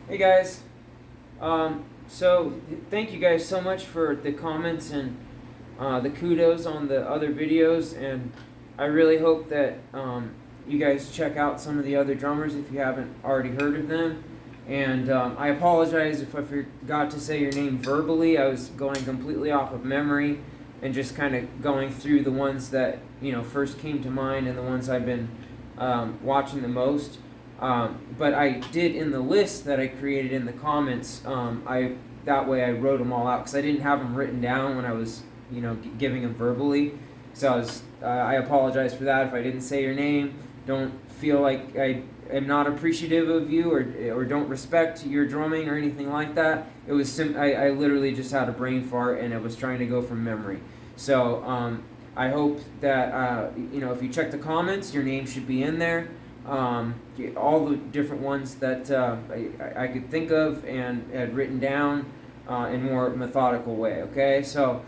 Hey guys, so thank you guys so much for the comments and the kudos on the other videos, and I really hope that you guys check out some of the other drummers if you haven't already heard of them. And I apologize if I forgot to say your name verbally. I was going completely off of memory and just kind of going through the ones that first came to mind and the ones I've been watching the most. But I did in the list that I created in the comments. That way I wrote them all out because I didn't have them written down when I was giving them verbally. So I apologize for that if I didn't say your name. Don't feel like I am not appreciative of you or don't respect your drumming or anything like that. It was I literally just had a brain fart and I was trying to go from memory. So I hope that if you check the comments, your name should be in there. All the different ones that I could think of and had written down in a more methodical way. Okay, so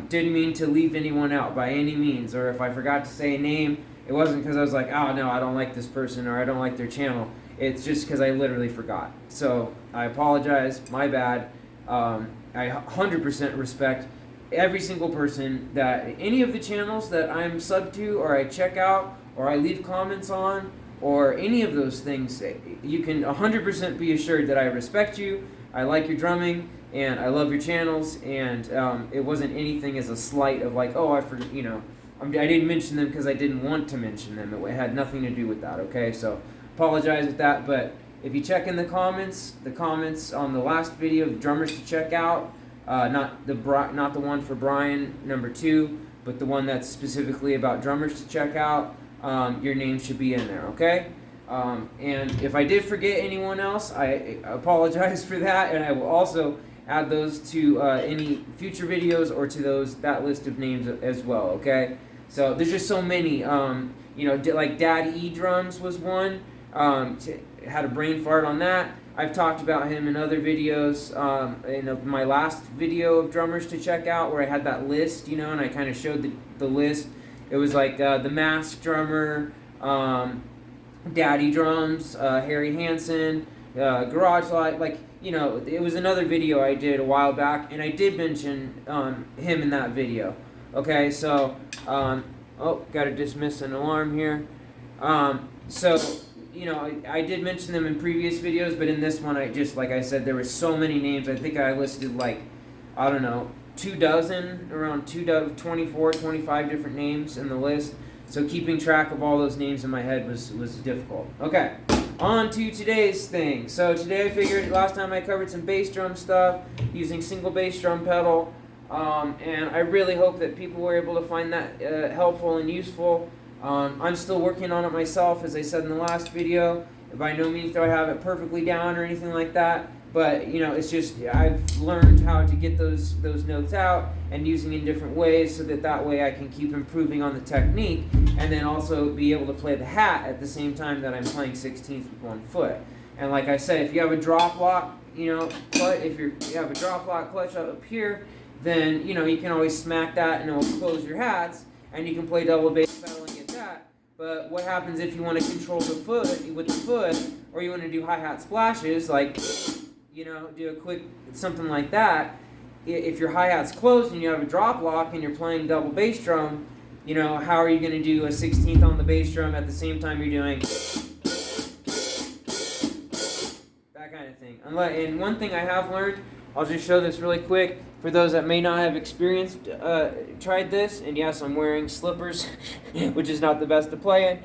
didn't mean to leave anyone out by any means, or if I forgot to say a name, it wasn't because I was like, oh no, I don't like this person or I don't like their channel. It's just because I literally forgot. So I apologize, my bad. I 100% respect every single person that any of the channels that I'm sub to or I check out or I leave comments on or any of those things. You can 100% be assured that I respect you, I like your drumming, and I love your channels, and it wasn't anything as a slight of like, oh, I forgot, I didn't mention them because I didn't want to mention them. It had nothing to do with that, okay? So apologize with that, but if you check in the comments on the last video, the drummers to check out, not the one for Brian number 2, but the one that's specifically about drummers to check out, your name should be in there, okay? And if I did forget anyone else, I apologize for that, and I will also add those to any future videos or to that list of names as well, okay? So there's just so many, like Daddy E Drums was one, had a brain fart on that. I've talked about him in other videos, in my last video of drummers to check out where I had that list, and I kind of showed the list. It was like the Mask Drummer, Daddy Drums, Harry Hansen, Garage Light, it was another video I did a while back, and I did mention him in that video. Okay, so, gotta dismiss an alarm here. So, I did mention them in previous videos, but in this one, like I said, there were so many names. I think I listed I don't know, 24, 25 different names in the list. So keeping track of all those names in my head was difficult. Okay, on to today's thing. So today I figured last time I covered some bass drum stuff using single bass drum pedal. And I really hope that people were able to find that helpful and useful. I'm still working on it myself, as I said in the last video. By no means do I have it perfectly down or anything like that. But, it's just I've learned how to get those notes out and using in different ways so that way I can keep improving on the technique and then also be able to play the hat at the same time that I'm playing 16th with one foot. And like I said, if you have a drop lock, if you have a drop lock clutch up here, then, you can always smack that and it will close your hats and you can play double bass pedal and get that. But what happens if you want to control the foot with the foot, or you want to do hi-hat splashes, like, do a quick something like that? If your hi-hat's closed and you have a drop lock and you're playing double bass drum, how are you going to do a 16th on the bass drum at the same time you're doing that kind of thing? And one thing I have learned, I'll just show this really quick for those that may not have tried this, and yes, I'm wearing slippers, which is not the best to play in,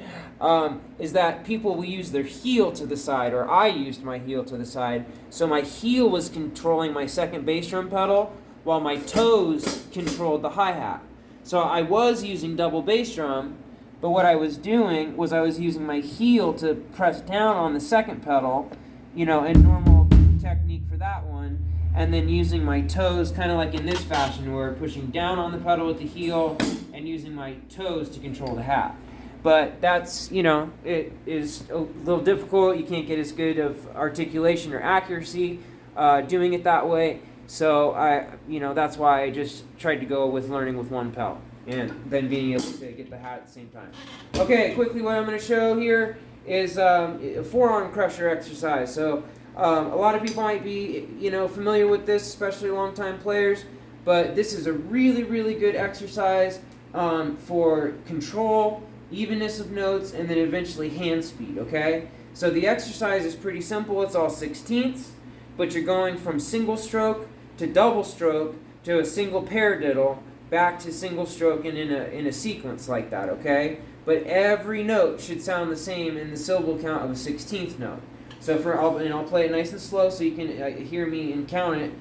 is that people will use their heel to the side, or I used my heel to the side, so my heel was controlling my second bass drum pedal, while my toes controlled the hi-hat. So I was using double bass drum, but what I was doing was I was using my heel to press down on the second pedal, in normal technique for that one, and then using my toes kind of like in this fashion where pushing down on the pedal with the heel and using my toes to control the hat. But that's, it is a little difficult. You can't get as good of articulation or accuracy doing it that way. So that's why I just tried to go with learning with one pedal and then being able to get the hat at the same time. Okay, quickly what I'm going to show here is a forearm crusher exercise. So A lot of people might be, familiar with this, especially longtime players, but this is a really, really good exercise for control, evenness of notes, and then eventually hand speed, okay? So the exercise is pretty simple. It's all 16ths, but you're going from single stroke to double stroke to a single paradiddle, back to single stroke and in a sequence like that, okay? But every note should sound the same in the syllable count of a 16th note. So I'll play it nice and slow so you can hear me and count it.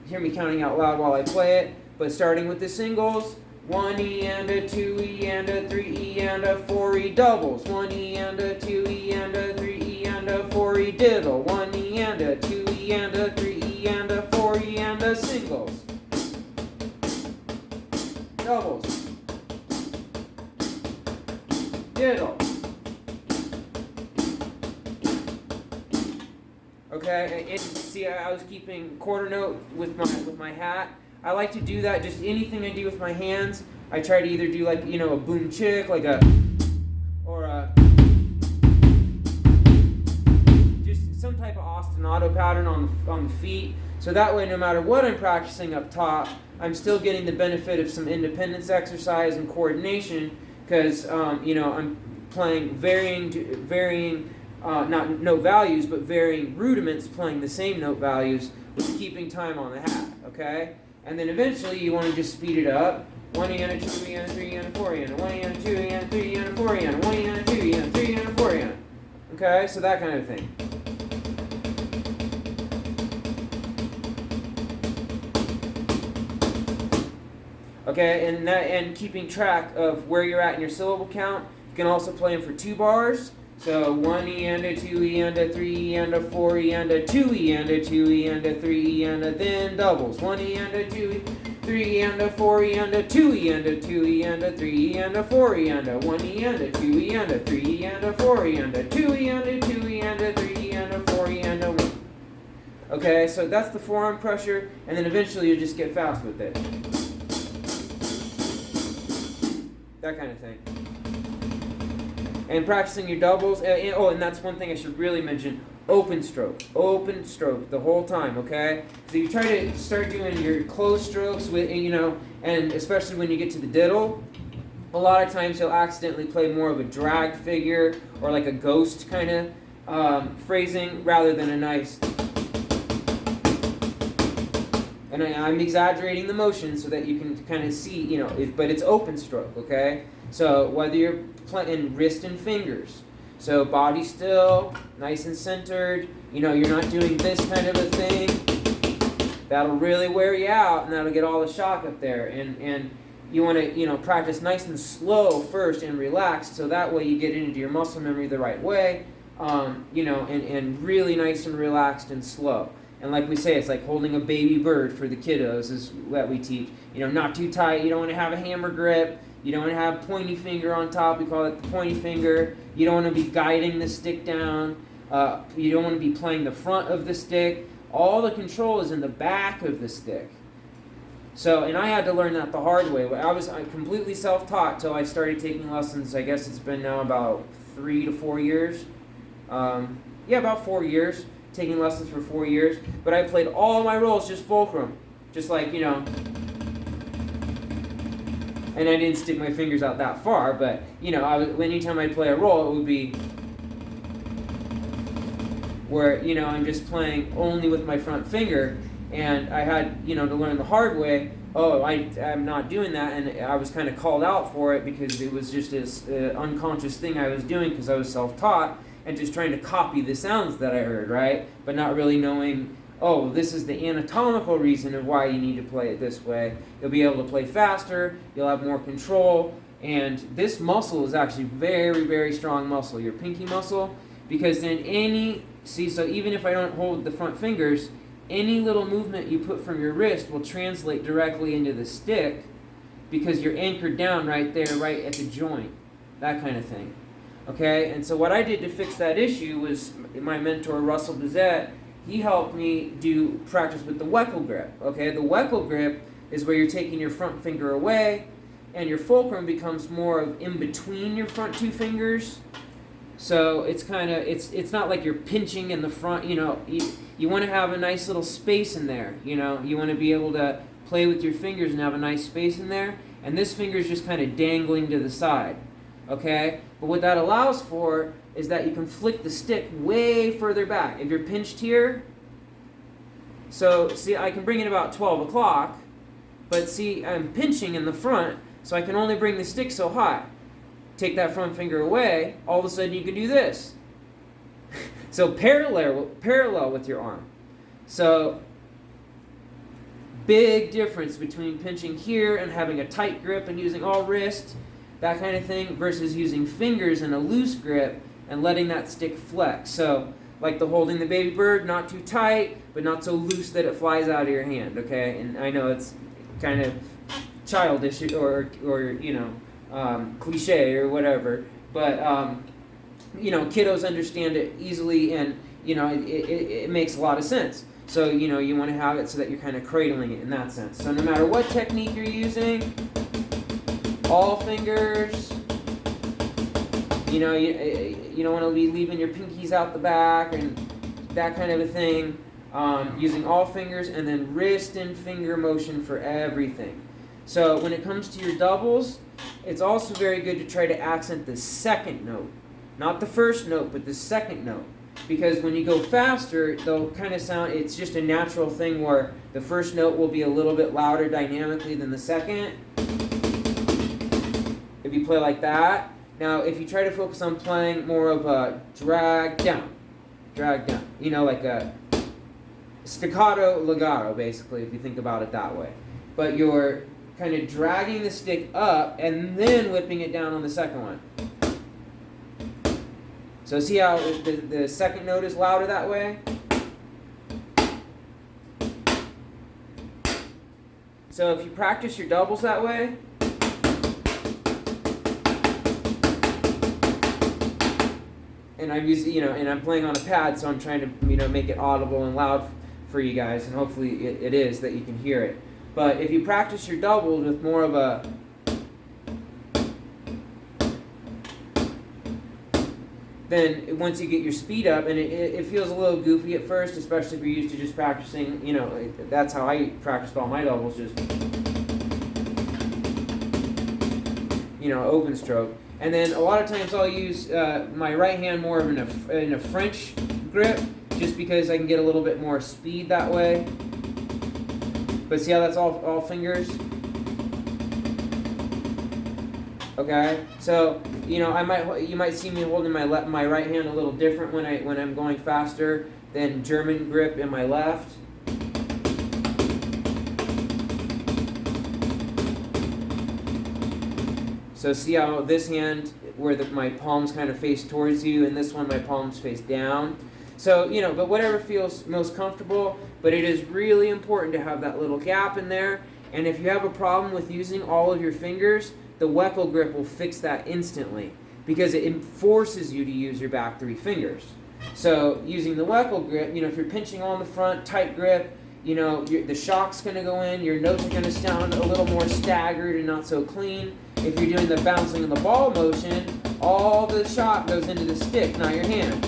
Hear me counting out loud while I play it. But starting with the singles, 1E and a 2E and a 3E and a 4E doubles. 1E and a 2E and a 3E and a 4E diddle. 1E and a 2E and a 3E and a 4E and a singles. Doubles. Diddle. Okay, and see, I was keeping quarter note with my hat. I like to do that. Just anything I do with my hands, I try to either do like a boom chick, like or just some type of ostinato pattern on the feet. So that way, no matter what I'm practicing up top, I'm still getting the benefit of some independence exercise and coordination because I'm playing varying. Not note values, but varying rudiments playing the same note values with keeping time on the hat, okay? And then eventually you want to just speed it up. 1E and a 2E and a 3E and a 4E and a 1E and a 2E and a 3E and a 4E and a 1E and a 2E and a 3E and a 4E and a... Okay, so that kind of thing. Okay, and keeping track of where you're at in your syllable count. You can also play them for 2 bars. So 1E and a 2E and a 3E and a 4E and a 2E and a 2E and a 3E and a then doubles. 1E and a 2E, 3E and a 4E and a 2E and a 2E and a 3E and a 4E and a 1E and a 2E and a 3E and a 4E and a 2E and a 2E and a 3E and a 4E and a 1. Okay, so that's the forearm crusher, and then eventually you'll just get fast with it. That kind of thing. And practicing your doubles. And that's one thing I should really mention. Open stroke the whole time, okay? So you try to start doing your closed strokes with, and especially when you get to the diddle, a lot of times you'll accidentally play more of a drag figure or like a ghost kind of phrasing rather than a nice. And I'm exaggerating the motion so that you can kind of see, but it's open stroke, okay? So whether you're playing wrist and fingers, so body still, nice and centered, you're not doing this kind of a thing, that'll really wear you out and that'll get all the shock up there. And you want to, practice nice and slow first and relaxed so that way you get into your muscle memory the right way, and really nice and relaxed and slow. And like we say, it's like holding a baby bird for the kiddos is what we teach. Not too tight. You don't want to have a hammer grip. You don't want to have pointy finger on top. We call it the pointy finger. You don't want to be guiding the stick down. You don't want to be playing the front of the stick. All the control is in the back of the stick. So, and I had to learn that the hard way. I was completely self-taught till I started taking lessons. I guess it's been now about 3 to 4 years. About 4 years. Taking lessons for 4 years. But I played all my rolls just fulcrum. Just like, and I didn't stick my fingers out that far, but, anytime I play a roll, it would be where, I'm just playing only with my front finger, and I had, to learn the hard way, I'm not doing that, and I was kind of called out for it because it was just this unconscious thing I was doing because I was self-taught, and just trying to copy the sounds that I heard, right? But not really knowing, this is the anatomical reason of why you need to play it this way. You'll be able to play faster, you'll have more control, and this muscle is actually very, very strong muscle, your pinky muscle, because then so even if I don't hold the front fingers, any little movement you put from your wrist will translate directly into the stick because you're anchored down right there, right at the joint, that kind of thing. Okay, and so what I did to fix that issue was my mentor, Russell Bizet, he helped me do practice with the Weckl grip. Okay, the Weckl grip is where you're taking your front finger away and your fulcrum becomes more of in between your front two fingers. So it's kind of, it's not like you're pinching in the front, you know. You want to have a nice little space in there, you know. You want to be able to play with your fingers and have a nice space in there. And this finger is just kind of dangling to the side, okay? But what that allows for is that you can flick the stick way further back. If you're pinched here, so see, I can bring it about 12 o'clock, but see, I'm pinching in the front, so I can only bring the stick so high. Take that front finger away, all of a sudden you can do this. So parallel with your arm. So big difference between pinching here and having a tight grip and using all wrist, that kind of thing, versus using fingers and a loose grip and letting that stick flex. So like the holding the baby bird, not too tight, but not so loose that it flies out of your hand, okay? And I know it's kind of childish or you know, cliche or whatever, but you know, kiddos understand it easily, and you know, it makes a lot of sense. So you know, you want to have it so that you're kind of cradling it in that sense. So no matter what technique you're using, all fingers. You know, you don't want to be leaving your pinkies out the back and that kind of a thing. Using all fingers, and then wrist and finger motion for everything. So when it comes to your doubles, it's also very good to try to accent the second note. Not the first note, but the second note. Because when you go faster, they'll kind of sound, it's just a natural thing where the first note will be a little bit louder dynamically than the second. If you play like that. Now, if you try to focus on playing more of a drag down, you know, like a staccato legato, basically, if you think about it that way. But you're kind of dragging the stick up and then whipping it down on the second one. So see how the second note is louder that way? So if you practice your doubles that way, and I'm using, you know, and I'm playing on a pad, so I'm trying to, you know, make it audible and loud for you guys, and hopefully it is that you can hear it. But if you practice your doubles with more of a, then once you get your speed up, and it feels a little goofy at first, especially if you're used to just practicing, you know, that's how I practiced all my doubles, just, you know, open stroke. And then a lot of times I'll use my right hand more of in a French grip, just because I can get a little bit more speed that way. But see how that's all fingers? Okay, so you know, you might see me holding my right hand a little different when I'm going faster than German grip in my left. So see how this hand, where my palms kind of face towards you, and this one my palms face down. So, you know, but whatever feels most comfortable, but it is really important to have that little gap in there. And if you have a problem with using all of your fingers, the Weckel grip will fix that instantly, because it forces you to use your back three fingers. So using the Weckel grip, you know, if you're pinching on the front, tight grip, you know, the shock's going to go in, your notes are going to sound a little more staggered and not so clean. If you're doing the bouncing of the ball motion, all the shock goes into the stick, not your hand.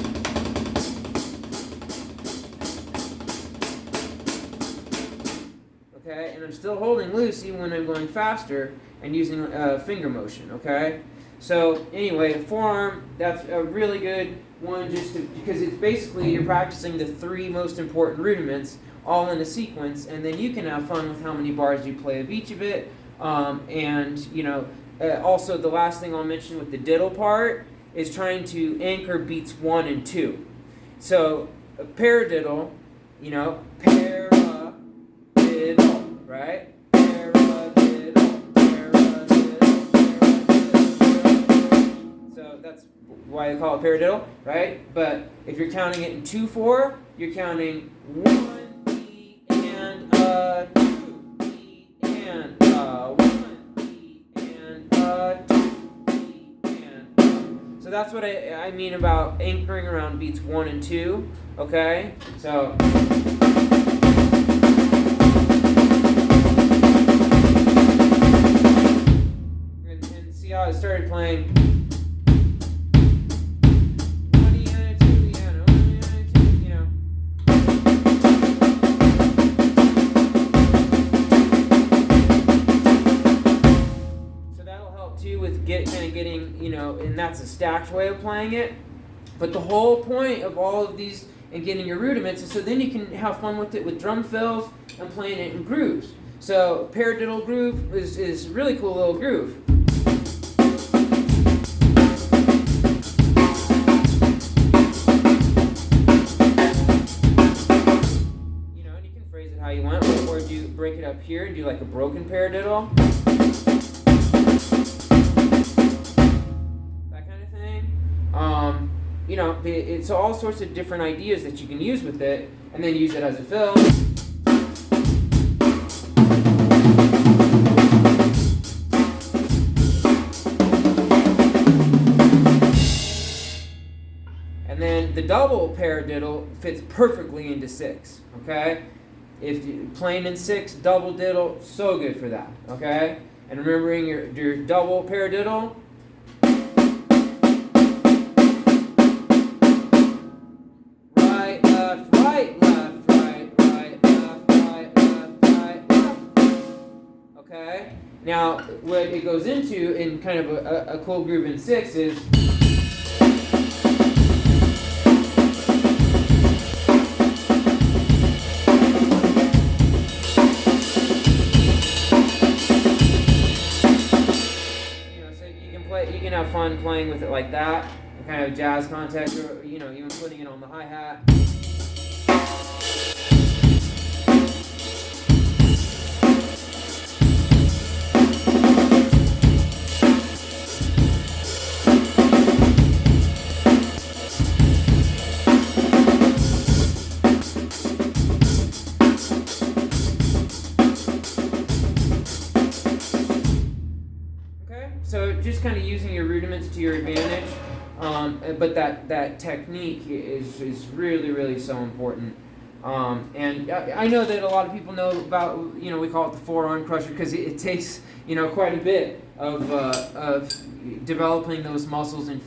Okay, and I'm still holding loose even when I'm going faster and using finger motion, okay? So anyway, forearm, that's a really good one, because it's basically you're practicing the three most important rudiments all in a sequence, and then you can have fun with how many bars you play of each of it. And you know, also the last thing I'll mention with the diddle part is trying to anchor beats 1 and 2. So a paradiddle, you know, paradiddle, right? So that's why they call it paradiddle, right? But if you're counting it in 2/4, you're counting 1 beat and 2 beat and 1 beat and 2 beat and. So that's what I mean about anchoring around beats 1 and 2. Okay, so. And see how I started playing. know, and that's a stacked way of playing it. But the whole point of all of these and getting your rudiments is so then you can have fun with it with drum fills and playing it in grooves. So paradiddle groove is a really cool little groove. You know, and you can phrase it how you want, or do break it up here and do like a broken paradiddle. That kind of thing. You know, it's all sorts of different ideas that you can use with it, and then use it as a fill. And then the double paradiddle fits perfectly into 6, okay? If you playing in 6, double diddle, so good for that, okay? And remembering your double paradiddle. Right, left, right, left, right, right, left, right, left, right, left. Okay? Now, what it goes into in kind of a cool groove in 6 is you can have fun playing with it like that, kind of jazz context, or you know, even putting it on the hi-hat. So just kind of using your rudiments to your advantage, but that technique is really, really so important. And I know that a lot of people know about, you know, we call it the Forearm Crusher because it takes, you know, quite a bit of developing those muscles and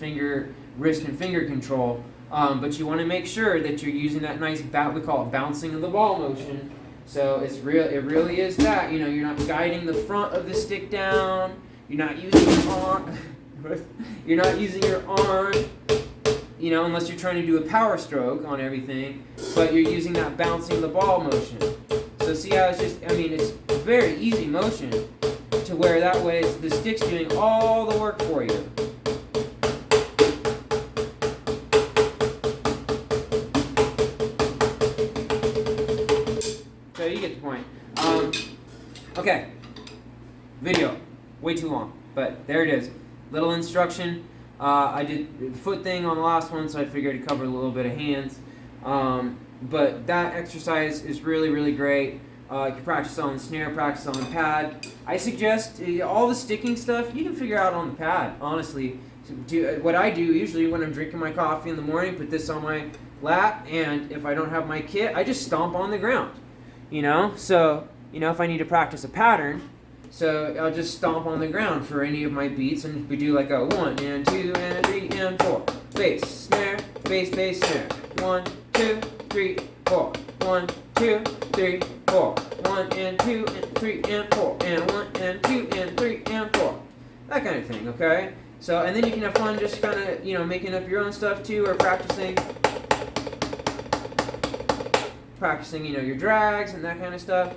wrist and finger control. But you want to make sure that you're using that nice, we call it bouncing of the ball motion. So it really is that, you know, you're not guiding the front of the stick down. You're not using your arm. You're not using your arm, you know, unless you're trying to do a power stroke on everything. But you're using that bouncing the ball motion. So see how it's just, I mean, it's a very easy motion to where that way the stick's doing all the work for you. So you get the point. Okay, video. Way too long, but there it is. Little instruction. I did the foot thing on the last one, so I figured I'd cover a little bit of hands. But that exercise is really, really great. You can practice on the snare, practice on the pad. I suggest all the sticking stuff you can figure out on the pad, honestly. What I do usually when I'm drinking my coffee in the morning, put this on my lap, and if I don't have my kit, I just stomp on the ground. You know, so you know if I need to practice a pattern. So I'll just stomp on the ground for any of my beats, and we do like a 1 and 2 and 3 and 4. Bass, snare, bass, bass, snare. 1, 2, 3, 4. 1, 2, 3, 4. 1 and 2 and 3 and 4. And 1 and 2 and 3 and 4. That kind of thing, okay? So, and then you can have fun just kind of, you know, making up your own stuff too, or practicing, you know, your drags and that kind of stuff.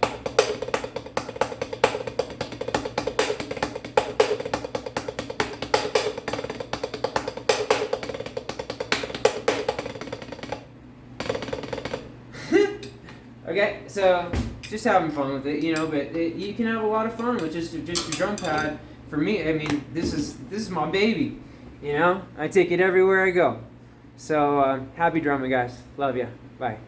Okay, so just having fun with it, you know, but you can have a lot of fun with just your drum pad. For me, I mean, this is my baby, you know. I take it everywhere I go. So happy drumming, guys. Love ya. Bye.